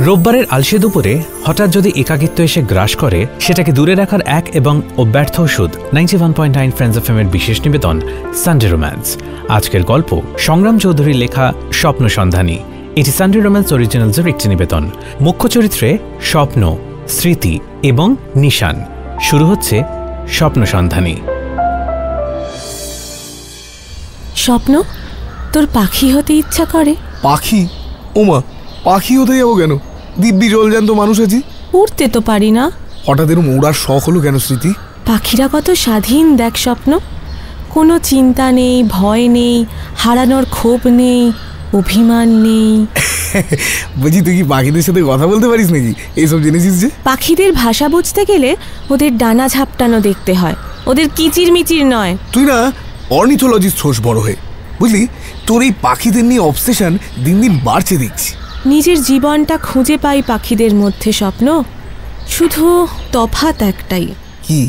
রোববারের আলসে দুপুরে হঠাৎ যদি একাকিত্ব এসে গ্রাস করে, সেটাকে দূরে রাখার এক এবং অব্যর্থ ওষুধ 91.9 ফ্রেন্ডস এফএম এর বিশেষ নিবেদন সানডে রোম্যান্স। আজকের গল্প সংগ্রাম চৌধুরীর লেখা স্বপ্ন সন্ধানী। এটি সানডে রোম্যান্স অরিজিনালসের একটি নিবেদন। মুখ্য চরিত্রে স্বপ্ন, স্মৃতি এবং নিশান। শুরু হচ্ছে স্বপ্ন সন্ধানী। স্বপ্ন, তোর পাখি হতে ইচ্ছা করে? পাখি? ওমা, পাখি হতে যাবো কেন? দিব্যি জলজান্ত মানুষ আছি। উড়তে তো পারি না। হঠাৎ এরকম উড়ার শখ হলো কেন স্মৃতি? পাখিরা কত স্বাধীন দেখ স্বপ্ন। কোনো চিন্তা নেই, ভয় নেই, হারানোর ক্ষোভ নেই, অভিমান নেই। বুঝি তুই কি পাখিদের সাথে কথা বলতে পারিস নাকি? এইসব জেনেছিস যে? পাখিদের ভাষা বুঝতে গেলে ওদের ডানা ঝাপটানো দেখতে হয়, ওদের কিচির মিচির নয়। তুই না অর্নিথোলজিস্ট হোস বড় হয়ে, বুঝলি? তোর এই পাখিদের নিয়ে অবসেশন দিন দিন বাড়ছে দেখছি। নিজের জীবনটা খুঁজে পাই পাখিদের মধ্যে স্বপ্ন, শুধু তফাৎ একটাই। কি?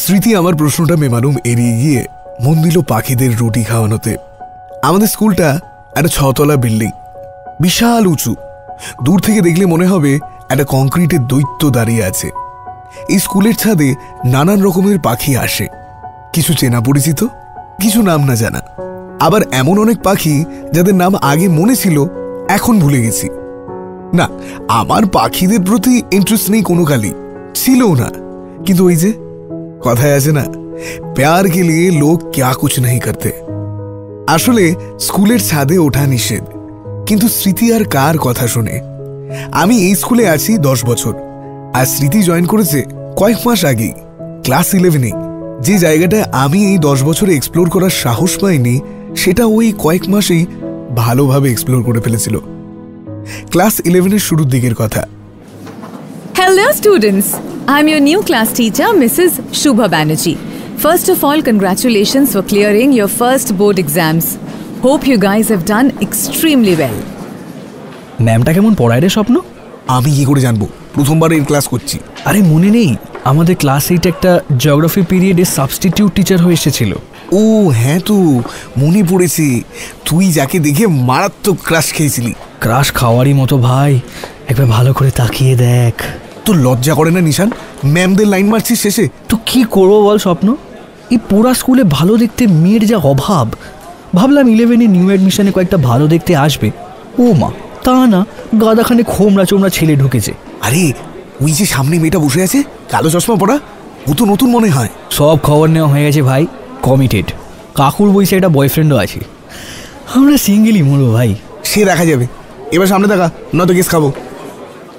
স্মৃতি আমার প্রশ্নটা বেমালুম এড়িয়ে গিয়ে মন দিল পাখিদের রুটি খাওয়ানোতে। আমাদের স্কুলটা একটা 6 তলা বিল্ডিং, বিশাল উঁচু। দূর থেকে দেখলে মনে হবে একটা কংক্রিটের দৈত্য দাঁড়িয়ে আছে। এই স্কুলের ছাদে নানান রকমের পাখি আসে, কিছু চেনা পরিচিত, কিছু নাম না জানা। আবার এমন অনেক পাখি যাদের নাম আগে মনে ছিল, এখন ভুলে গেছি। না, আমার পাখিদের প্রতি ইন্টারেস্ট নেই কোনো কালই, ছিলও না। কিন্তু ওই যে কথায় আছে না, প্যার কে লিয়ে লোক ক্যা কুছ नहीं करते। আসলে স্কুলের ছাদে ওঠা নিষেধ, কিন্তু স্মৃতি আর কার কথা শুনে? আমি এই স্কুলে আছি 10 বছর, আর স্মৃতি জয়েন করেছে কয়েক মাস আগেই, ক্লাস 11-এ। যে জায়গাটায় আমি এই 10 বছরে এক্সপ্লোর করার সাহস পাইনি, সেটা ওই কয়েক মাসেই ভালোভাবে এক্সপ্লোর করে ফেলেছিল। ক্লাস 11-এর শুরুর দিকের কথা। Hello students, I'm your new class teacher, Mrs. Shubha Banerjee. First of all, congratulations for clearing your first board exams. Hope you guys have done extremely well. ম্যামটা কেমন পড়ায় রে স্বপ্ন? আমি কি করে জানবো? প্রথমবার এর ক্লাস করছি। আরে মনে নেই, আমাদের ক্লাস 8 একটা জিওগ্রাফি পিরিয়ডে সাবস্টিটিউট টিচার হয়ে এসেছিল। ও হ্যাঁ, তো মনে পড়েছে। তুই যাকে দেখে মারাত্মক ক্রাশ খেয়েছিলি। ক্রাশ খাওয়ারই মতো ভাই, একবার ভালো করে তাকিয়ে দেখ। তোর লজ্জা করে না নিশান? ম্যামদের লাইন মারছিস শেষে। তো কি করবো বল স্বপ্ন, এই পোড়া স্কুলে ভালো দেখতে মেয়ের যা অভাব। ভাবলাম 11-এ নিউ অ্যাডমিশনে কয়েকটা ভালো দেখতে আসবে। ও মা, তা না, গাদাখানে খোমরা চোমরা ছেলে ঢুকেছে। আরে ওই যে সামনে মেয়েটা বসে আছে, কালো চশমা পরা, ও তো নতুন মনে হয়। সব খবর নেওয়া হয়ে গেছে ভাই, কমিটেড। কাকুর বইসে একটা বয়ফ্রেন্ডও আছে। আমরা সিঙ্গেলই মরবো ভাই। সে দেখা যাবে, এবার সামনে দেখা, নয়তো কেস খাবো।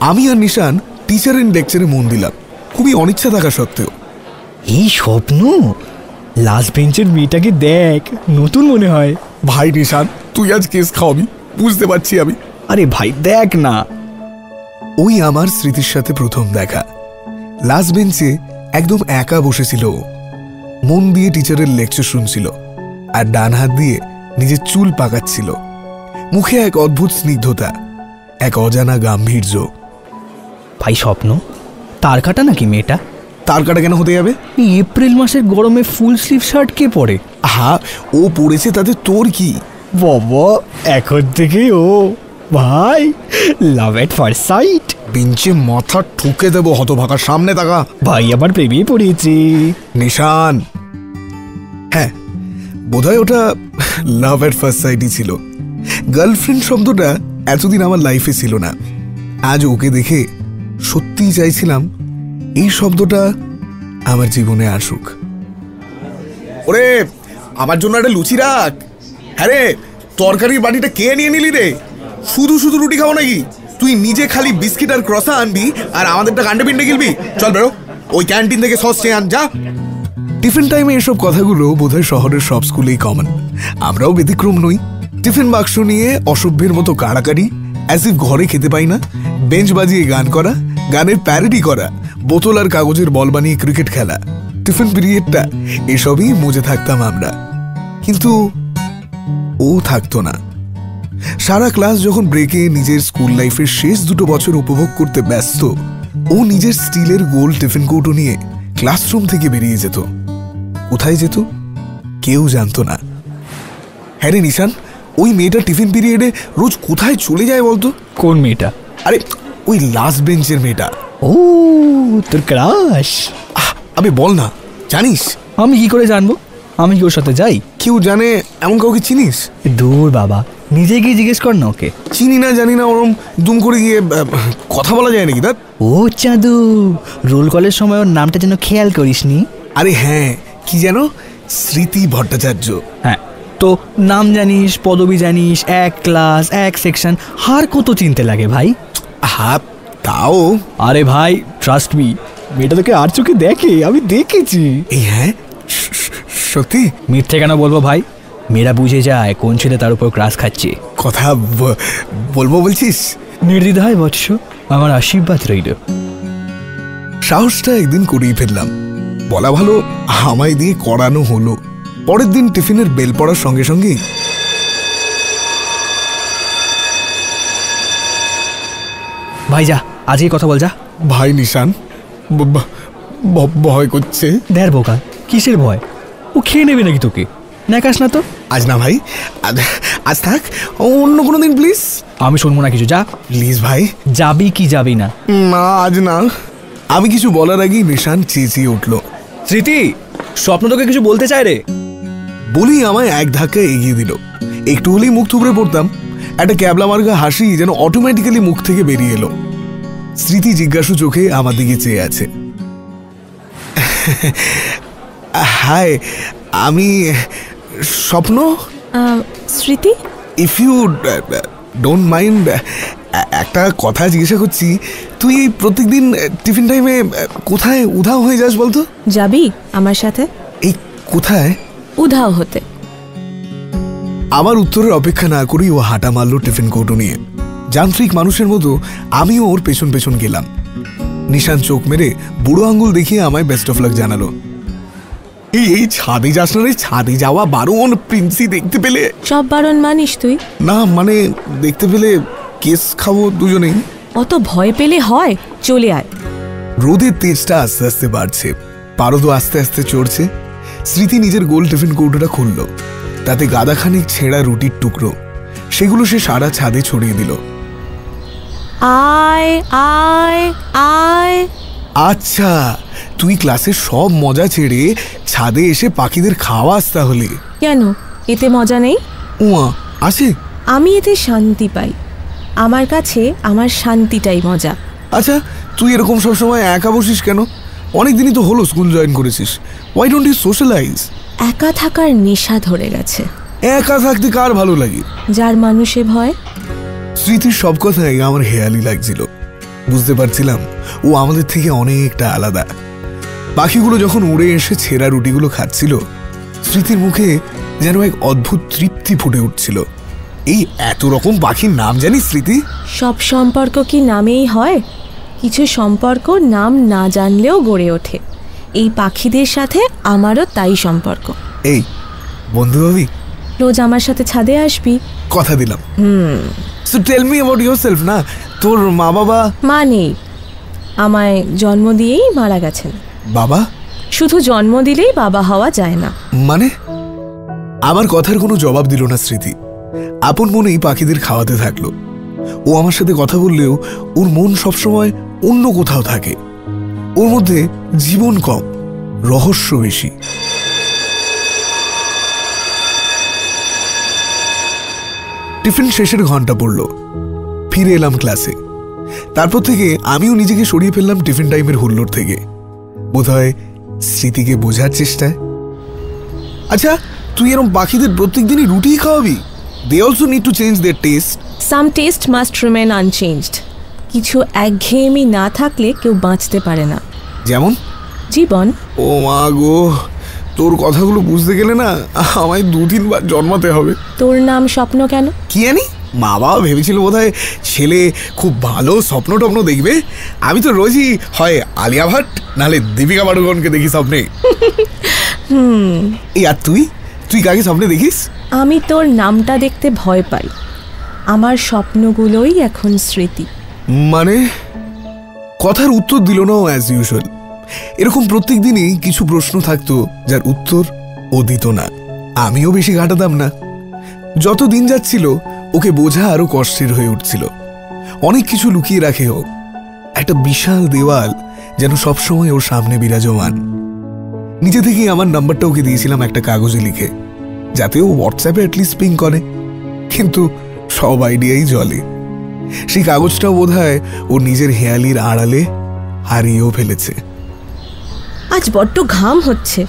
আমি আর নিশান টিচারের লেকচারে মন দিলাম, খুবই অনিচ্ছা থাকা সত্ত্বেও। এই স্বপ্ন, লাস্ট বেঞ্চের মেয়েটাকে দেখ, নতুন মনে হয়। ভাই নিশান, তুই আজ কেস খাওয়াবি, বুঝতে পারছি আমি। আরে ভাই দেখ না। ওই আমার স্মৃতির সাথে প্রথম দেখা। লাস্ট বেঞ্চে একদম একা বসেছিল, মন দিয়ে টিচারের লেকচার শুনছিল, আর ডান হাত দিয়ে নিজের চুল পাকাচ্ছিল। মুখে এক অদ্ভুত স্নিগ্ধতা, এক অজানা গাম্ভীর্য। ভাই স্বপ্ন, তার কাটা নাকি মেয়েটা? তার কাটা কেন হতে যাবে? এই এপ্রিল মাসের গরমে ফুল স্লিভ শার্ট কে পরে? হ্যাঁ, ও পড়েছে, তাতে তোর কি? বাবা, এখন থেকে ও ভাই লাভ এট ফার্স্ট সাইট। বেঞ্চে মাথা ঠুকে দেবো হতভাগার, সামনে তাকা। ভাই আমার প্রেমে পড়েছে। নিশান, হ্যাঁ বোধহয় ওটা লাভ এট ফার্স্ট সাইটই ছিল। গার্লফ্রেন্ড শব্দটা এতদিন আমার লাইফে ছিল না। আজ ওকে দেখে সত্যিই চাইছিলাম এই শব্দটা আমার জীবনে আসুক। ওরে, আমার জন্য একটা লুচি রাখ। হ্যাঁ রে, তরকারির বাটিটা কে নিয়ে নিলি রে? শুধু শুধু রুটি খাবো নাকি? তুই নিজে খালি বিস্কিট আর ক্রসা আনবি, আর আমাদেরটা কান্ডে পিন্ডে গিলবি। চল বেরো, ওই ক্যান্টিন থেকে সস চেয়ে আন যা। টিফিন টাইমে এসব কথাগুলো বোধহয় শহরের সব স্কুলেই কমন, আমরাও ব্যতিক্রম নই। টিফিন বাক্স নিয়ে অসভ্যের মতো কাড়াকাড়ি, অ্যাজ ইফ ঘরে খেতে পাই না, বেঞ্চ বাজিয়ে গান করা, গানের প্যারোডি করা, বোতল আর কাগজের বল বানিয়ে ক্রিকেট খেলা। টিফিন পিরিয়ডটা এসবই মজে থাকতাম আমরা, কিন্তু ও থাকতো না। সারা ক্লাস যখন ব্রেকে নিজের স্কুল লাইফের শেষ 2 বছর উপভোগ করতে ব্যস্ত, ও নিজের স্টিলের গোল টিফিন কৌটো নিয়ে ক্লাসরুম থেকে বেরিয়ে যেত। কোথায় যেত কেউ জানতো না। হ্যাঁ রে নিশান, ওই মেয়েটা টিফিন পিরিয়ডে রোজ কোথায় চলে যায় বলতো? কোন মেয়েটা? আরে ওই লাস্ট বেঞ্চের মেয়েটা। ও তোর ক্রাশ? আবে বল না, জানিস? আমি কি করে জানবো? আমি কি ওর সাথে যাই? কেউ জানে এমন কাউকে চিনিস? দূর বাবা, নিজে গিয়ে জিজ্ঞেস কর না ওকে। চিনি না জানি না ওরম দুম করে গিয়ে কথা বলা যায় নাকি? ও চাঁদু, রোল কলের সময় ওর নামটা যেন খেয়াল করিসনি। আরে হ্যাঁ, কি যেন, স্মৃতি ভট্টাচার্য। হ্যাঁ, তো নাম জানিস, পদবি জানিস, এক ক্লাস, এক সেকশন, হার কত চিনতে লাগে ভাই। হ্যাঁ তাও। আরে ভাই ট্রাস্ট মি, মেয়েটা তোকে আর চোখে দেখে, আমি দেখেছি। এই হ্যাঁ সত্যি? মিথ্যে কেন বলবো ভাই, মেয়েরা বুঝে যায় কোন ছেলে তার উপর ক্রাশ খাচ্ছে। কথা বলবো বলছিস? নির্দ্বিধায় বৎস, আমার আশীর্বাদ রইল। সাহসটা একদিন করেই ফেললাম, বলা ভালো আমায় দিয়ে করানো হলো। পরের দিন টিফিনের বেল পড়ার সঙ্গে সঙ্গেই ভাই যা, আজই কথা বল যা। ভাই নিশান, ভয় করছে। দেড় বোকা, কিসের ভয়? ও খেয়ে নেবে নাকি তোকে? নাকাস না তো। আজ না ভাই, আজ থাক, অন্য কোনো দিন প্লিজ। আমি শুনবো না কিছু, যা প্লিজ ভাই। যাবি কি যাবি না? না আজ না। আমি কিছু বলার আগেই নিশান চেঁচিয়ে উঠল, স্মৃতি, স্বপ্ন তোকে কিছু বলতে চায় রে। বলি আমায় এক ধাক্কায় এগিয়ে দিল। একটু হলেই মুখ থুবড়ে পড়তাম। একটা ক্যাবলা মার্কা হাসি যেন অটোমেটিক্যালি মুখ থেকে বেরিয়ে এলো। স্মৃতি জিজ্ঞাসু চোখে আমার দিকে চেয়ে আছে। হাই, আমি স্বপ্ন। স্মৃতি, ইফ ইউ ডোন্ট মাইন্ড, একটা কথা জিজ্ঞাসা করছি, তুই প্রত্যেকদিন টিফিন টাইমে কোথায় উধাও হয়ে যাস বলতো? যাবি আমার সাথে? এই কোথায় উধাও হতে? আমার উত্তরের অপেক্ষা না করেই ও হাঁটা মারল টিফিন কৌটো নিয়ে। যান্ত্রিক মানুষের মতো আমিও ওর পেছন পেছন গেলাম। নিশান চোখ মেরে বুড়ো আঙ্গুল দেখিয়ে আমায় বেস্ট অফ লাক জানালো। এই ছাদে যাস না রে, ছাদে যাওয়া বারণ, প্রিন্সি দেখতে পেলে। সব বারণ মানিস তুই? না মানে দেখতে পেলে কেস খাবো দুজনেই। অত ভয় পেলে হয়? চলে আয়। রোদের তেজটা আস্তে আস্তে বাড়ছে, পারদও আস্তে আস্তে চড়ছে। স্মৃতি নিজের গোল টিফিন কৌটোটা খুলল, তাতে গাদাখানিক ছেঁড়া রুটির টুকরো। সেগুলো সে সারা ছাদে ছড়িয়ে দিল। আয় আয় আয়। আচ্ছা, তুই ক্লাসের সব মজা ছেড়ে ছাদে এসে পাখিদের খাওয়াস তাহলে? কেন, এতে মজা নেই? উয়া আছে। আমি এতে শান্তি পাই। আমার কাছে আমার শান্তিটাই মজা। আচ্ছা, তুই এরকম সবসময় একা বসিস কেন? অনেকদিনই তো হলো স্কুল জয়েন করেছিস। Why don't you socialize? একা থাকার নেশা ধরে গেছে। একা থাকতে কার ভালো লাগে? যার মানুষে ভয়। স্মৃতির সব কথাই আমার হেয়ালি লাগছিল। বুঝতে পারছিলাম ও আমাদের থেকে অনেকটা আলাদা। পাখিগুলো যখন উড়ে এসে ছেঁড়া রুটিগুলো খাচ্ছিল, স্মৃতির মুখে যেন এক অদ্ভুত তৃপ্তি ফুটে উঠছিল। এই এত রকম পাখির নাম জানিস স্মৃতি? সব সম্পর্ক কি নামেই হয়? কিছু সম্পর্ক নাম না জানলেও গড়ে ওঠে। এই পাখিদের সাথে আমারও তাই সম্পর্ক। এই বন্ধু হবি? রোজ আমার সাথে ছাদে আসবি? কথা দিলাম। So tell me about yourself না। তোর মা বাবা? মা নেই, আমায় জন্ম দিয়েই মারা গেছেন। বাবা? শুধু জন্ম দিলেই বাবা হওয়া যায় না। মানে? আমার কথার কোনো জবাব দিল না স্মৃতি। আপন মনেই পাখিদের খাওয়াতে থাকলো। ও আমার সাথে কথা বললেও ওর মন সবসময় অন্য কোথাও থাকে। ওর মধ্যে জীবন কম, রহস্য বেশি। টিফিন শেষের ঘন্টা পড়ল, ফিরে এলাম ক্লাসে। তারপর থেকে আমিও নিজেকে সরিয়ে ফেললাম টিফিন টাইমের হুল্লোড় থেকে, বোধহয় স্মৃতিকে বোঝার চেষ্টায়। আচ্ছা, তুই এরকম পাখিদের প্রত্যেক দিনই রুটি খাওয়াবি? They also need to change their taste. Some taste must remain unchanged. কিছু একঘেয়েমি না থাকলে কেউ বাঁচতে পারে না। যেমন? জীবন। ও মা গো, তোর কথাগুলো বুঝতে গেলে না আমায় 2-3 বার জন্মাতে হবে। তোর নাম স্বপ্ন কেন? কি জানি, মা বাবা ভেবেছিল বোধহয় ছেলে খুব ভালো স্বপ্ন টপ্ন দেখবে। আমি তো রোজই হয় আলিয়া ভাট নাহলে দীপিকা পাডুকোনকে দেখি স্বপ্নে। এই আর তুই কাকে স্বপ্নে দেখিস? আমি তোর নামটা দেখতে ভয় পাই। আমার স্বপ্নগুলোই এখন স্মৃতি। মানে? কথার উত্তর দিল না ও অ্যাজ ইউজুয়াল। এরকম প্রত্যেক দিনই কিছু প্রশ্ন থাকতো যার উত্তর ও দিত না। আমিও বেশি ঘাটাতাম না। যত দিন যাচ্ছিল ওকে বোঝা আরো কষ্টের হয়ে উঠছিল। অনেক কিছু লুকিয়ে রাখে ও। একটা বিশাল দেওয়াল যেন সবসময় ওর সামনে বিরাজমান। নিজে থেকেই আমার নাম্বারটা ওকে দিয়েছিলাম একটা কাগজে লিখে, যাতে ও হোয়াটসঅ্যাপে অ্যাটলিস্ট পিং করে, কিন্তু সব আইডিয়াই জলে। সেই কাগজটাও বোধহয় ও নিজের হেয়ালির আড়ালে হারিয়েও ফেলেছে। আজ বড্ড ঘাম হচ্ছে,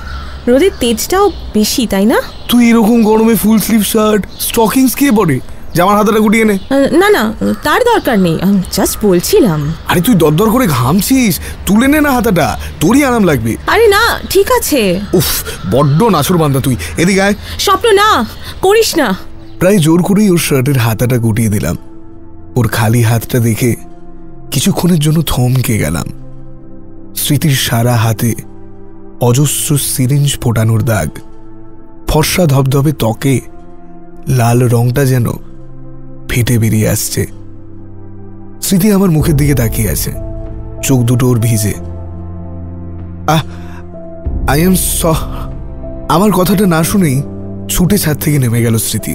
রোদের তেজটাও বেশি, তাই না? তুই এরকম গরমে ফুল স্লিভ শার্ট স্টকিংস কে পরে? জামার হাতাটা গুটিয়ে নে। না না, তার দরকার নেই, জাস্ট বলছিলাম। আরে তুই দরদর করে ঘামছিস, তুলে নে না হাতাটা, তোরই আরাম লাগবে। আরে না, ঠিক আছে। উফ, বড্ড নাছর বান্দা তুই, এদিকে আয়। স্বপ্ন, না করিস না। প্রায় জোর করেই ওর শার্টের হাতাটা গুটিয়ে দিলাম। ওর খালি হাতটা দেখে কিছুক্ষণের জন্য থমকে গেলাম। স্মৃতির সারা হাতে অজস্র সিরিঞ্জ ফোটানোর দাগ, ফর্সা ধবধবে ত্বকে লাল রংটা যেন ফেটে বেরিয়ে আসছে। স্মৃতি আমার মুখের দিকে তাকিয়ে আছে, চোখ দুটো ওর ভিজে। আই এম আমার কথাটা না শুনেই ছুটে ছাদ থেকে নেমে গেল স্মৃতি।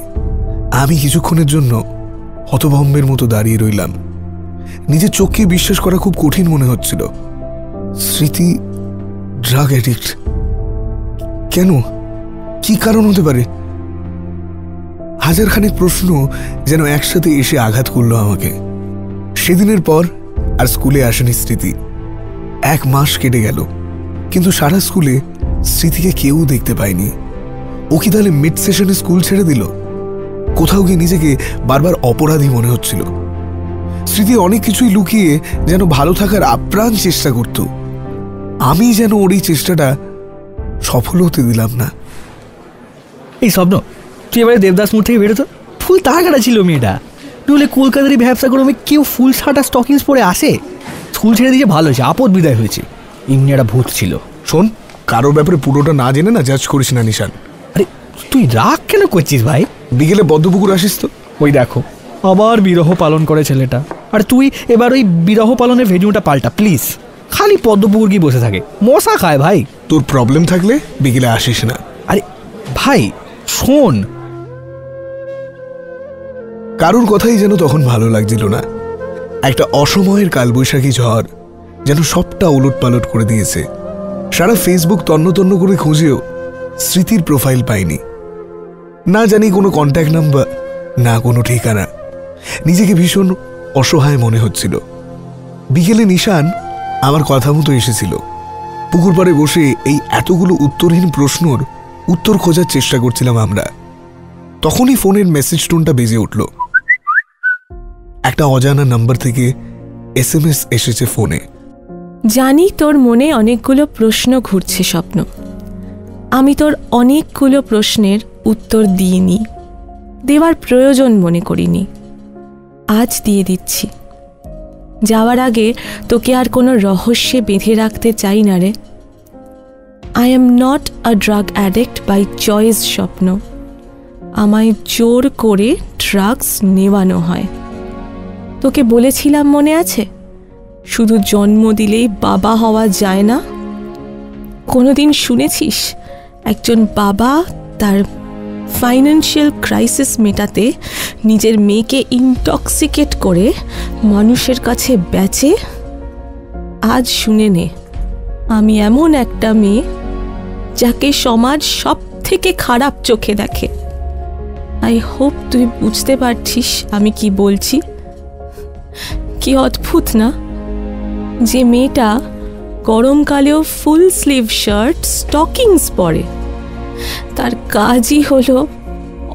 আমি কিছুক্ষণের জন্য হতভম্বের মতো দাঁড়িয়ে রইলাম। নিজের চোখকে বিশ্বাস করা খুব কঠিন মনে হচ্ছিল। স্মৃতি ড্রাগ অ্যাডিক্ট? কেন? কি কারণ হতে পারে? হাজারখানেক প্রশ্ন যেন একসাথে এসে আঘাত করলো আমাকে। সেদিনের পর আর স্কুলে আসেনি স্মৃতি। 1 মাস কেটে গেল, কিন্তু সারা স্কুলে স্মৃতিকে কেউ দেখতে পায়নি। ও কি তাহলে মিড সেশনে স্কুল ছেড়ে দিল? কোথাও গিয়ে নিজেকে বারবার অপরাধী মনে হচ্ছিল। স্মৃতি অনেক কিছুই লুকিয়ে যেন ভালো থাকার আপ্রাণ চেষ্টা করত। আমি যেন ওর এই চেষ্টাটা সফল হতে দিলাম না। এই স্বপ্ন, তুই এবারে দেবদাস মোড় থেকে বেরোতো। ফুল তাড়াকাটা ছিল মেয়েটা, নইলে কলকাতারই ব্যবসা করে কেউ ফুল শার্ট আর স্টকিংস পরে আসে? স্কুল ছেড়ে দিয়েছে, ভালো হয়েছে, আপদ বিদায় হয়েছে। এমনি একটা ভূত ছিল। শোন, কারোর ব্যাপারে পুরোটা না জেনে না জাজ করিস না নিশান। আরে তুই রাগ কেন করছিস ভাই? বিকেলে পদ্মপুকুর আসিস তো? ওই দেখো, আবার বিরহ পালন করে ছেলেটা। আর তুই এবার ওই বিরহ পালনের ভেন্যুটা পাল্টা প্লিজ। খালি পদ্মপুকুর কি বসে থাকে, মশা খায় ভাই। তোর প্রবলেম থাকলে বিকেলে আসিস না। আরে ভাই শোন, কারোর কথাই যেন তখন ভালো লাগছিল না। একটা অসময়ের কালবৈশাখী ঝড় যেন সবটা ওলট পালট করে দিয়েছে। সারা ফেসবুক তন্ন তন্ন করে খুঁজেও স্মৃতির প্রোফাইল পাইনি। না জানি কোনো কন্ট্যাক্ট নাম্বার, না কোনো ঠিকানা। নিজেকে ভীষণ অসহায় মনে হচ্ছিল। বিকেলে নিশান আমার কথা মতো এসেছিল। পুকুর পাড়ে বসে এই এতগুলো উত্তরহীন প্রশ্নর উত্তর খোঁজার চেষ্টা করছিলাম আমরা। তখনই ফোনের মেসেজ টোনটা বেজে উঠল। একটা অজানা নাম্বার থেকে SMS এসেছে ফোনে। জানি তোর মনে অনেকগুলো প্রশ্ন ঘুরছে স্বপ্ন। আমি তোর অনেকগুলো প্রশ্নের উত্তর দিইনি, দেওয়ার প্রয়োজন মনে করিনি। আজ দিয়ে দিচ্ছি। যাওয়ার আগে তোকে আর কোনো রহস্যে বেঁধে রাখতে চাই না রে। I am not a drug addict by choice স্বপ্ন। আমায় জোর করে ড্রাগস নেওয়ানো হয়। তোকে বলেছিলাম মনে আছে, শুধু জন্ম দিলেই বাবা হওয়া যায় না। কোনোদিন শুনেছিস একজন বাবা তার ফাইন্যান্সিয়াল ক্রাইসিস মেটাতে নিজের মেয়েকে ইনটক্সিকেট করে মানুষের কাছে বেচে? আজ শুনে নে, আমি এমন একটা মেয়ে যাকে সমাজ সব থেকে খারাপ চোখে দেখে। আই হোপ তুই বুঝতে পারছিস আমি কি বলছি। কি অদ্ভুত না, যে মেয়েটা গরমকালেও ফুল স্লিভ শার্ট স্টকিংস পরে, তার কাজই হলো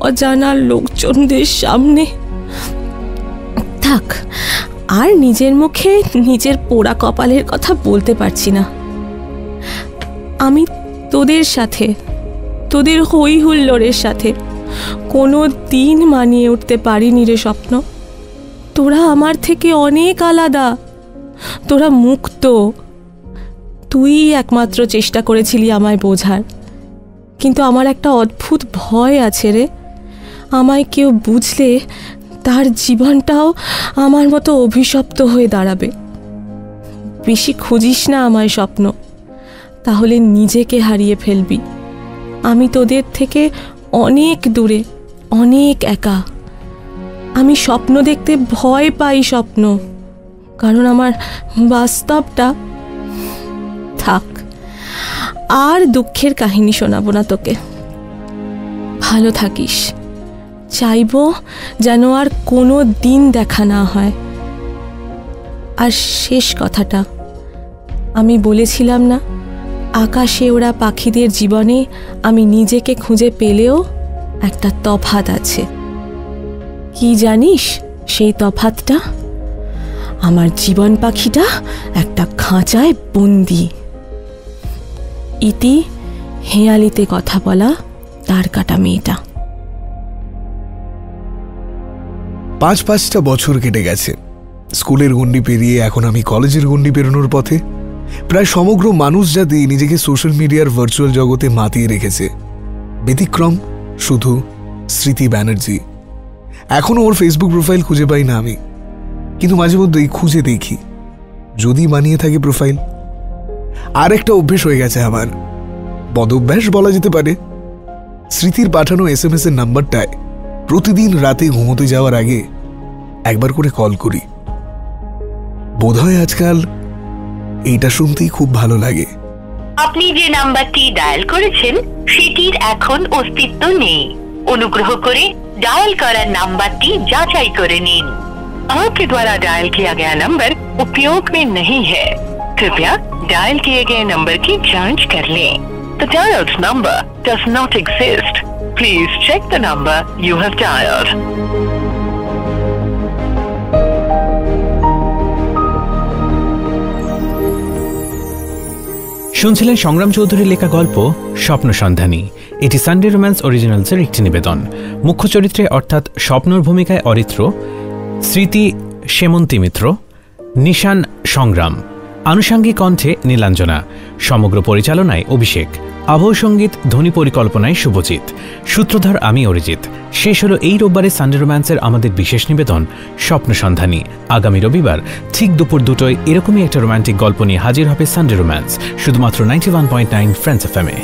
অজানা লোকজনদের সামনে। থাক, আর নিজের মুখে নিজের পোড়া কপালের কথা বলতে পারছি না। আমি তোদের সাথে, তোদের হই হুল্লোড়ের সাথে কোনো দিন মানিয়ে উঠতে পারিনি রে স্বপ্ন। তোরা আমার থেকে অনেক আলাদা, তোরা মুক্ত। তুই একমাত্র চেষ্টা করেছিলি আমায় বোঝার, কিন্তু আমার একটা অদ্ভুত ভয় আছে রে। আমায় কেউ বুঝলে তার জীবনটাও আমার মতো অভিশপ্ত হয়ে দাঁড়াবে। বেশি খুঁজিস না আমায় স্বপ্ন, তাহলে নিজেকে হারিয়ে ফেলবি। আমি তোদের থেকে অনেক দূরে, অনেক একা। আমি স্বপ্ন দেখতে ভয় পাই স্বপ্ন, কারণ আমার বাস্তবটা। থাক, আর দুঃখের কাহিনী শোনাবো না তোকে। ভালো থাকিস। চাইবো যেন আর কোনো দিন দেখা না হয়। আর শেষ কথাটা, আমি বলেছিলাম না, আকাশে ওরা পাখিদের জীবনে আমি নিজেকে খুঁজে পেলেও একটা তফাৎ আছে। কি জানিস সেই তফাৎটা? আমার জীবন পাখিটা একটা খাঁচায় বন্দি। ইতি হেঁয়ালিতে কথা বলা তার কাটা মেয়েটা। 5-5টা বছর কেটে গেছে। স্কুলের গণ্ডি পেরিয়ে এখন আমি কলেজের গণ্ডি পেরোনোর পথে। প্রায় সমগ্র মানুষ জাতি নিজেকে সোশ্যাল মিডিয়ার ভার্চুয়াল জগতে মাতিয়ে রেখেছে। ব্যতিক্রম শুধু স্মৃতি ব্যানার্জি। এখনও ওর ফেসবুক প্রোফাইল খুঁজে পাই না আমি, কিন্তু মাঝে মধ্যেই খুঁজে দেখি যদি বানিয়ে থাকে প্রোফাইল। আর একটা অভ্যেস হয়ে গেছে আমার, বদঅভ্যাস বলা যেতে পারে। স্মৃতির পাঠানো SMS এর নাম্বারটায় প্রতিদিন রাতে ঘুমোতে যাওয়ার আগে একবার করে কল করি। বোধহয় আজকাল এইটা শুনতেই খুব ভালো লাগে। আপনি যে নাম্বারটি ডায়াল করেছেন সেটির এখন অস্তিত্ব নেই। অনুগ্রহ করে डायल करा नंबर की जांचाई करे नीन। आपके द्वारा डायल किया गया नंबर उपयोग में नहीं है। कृपया डायल किए गए नंबर की जांच कर लें। The dialed number does not exist. Please check the number you have dialed. শুনছিলেন সংগ্রাম চৌধুরীর লেখা গল্প স্বপ্ন সন্ধানী। এটি সানডে রোম্যান্স অরিজিনালসের একটি নিবেদন। মুখ্য চরিত্রে অর্থাৎ স্বপ্নর ভূমিকায় অরিত্র, স্মৃতি সেমন্তী মিত্র, নিশান সংগ্রাম, আনুষঙ্গিক কণ্ঠে নীলাঞ্জনা, সমগ্র পরিচালনায় অভিষেক, আবহ সঙ্গীত ধ্বনি পরিকল্পনায় শুভজিৎ, সূত্রধর আমি অরিজিৎ। শেষ হলো এই রোববারে সানডে রোম্যান্সের আমাদের বিশেষ নিবেদন স্বপ্ন সন্ধানী। আগামী রবিবার ঠিক দুপুর 2টায় এরকমই একটা রোম্যান্টিক গল্প নিয়ে হাজির হবে সানডে রোম্যান্স, শুধুমাত্র 91.9 ফ্রেন্ডস FM-এ।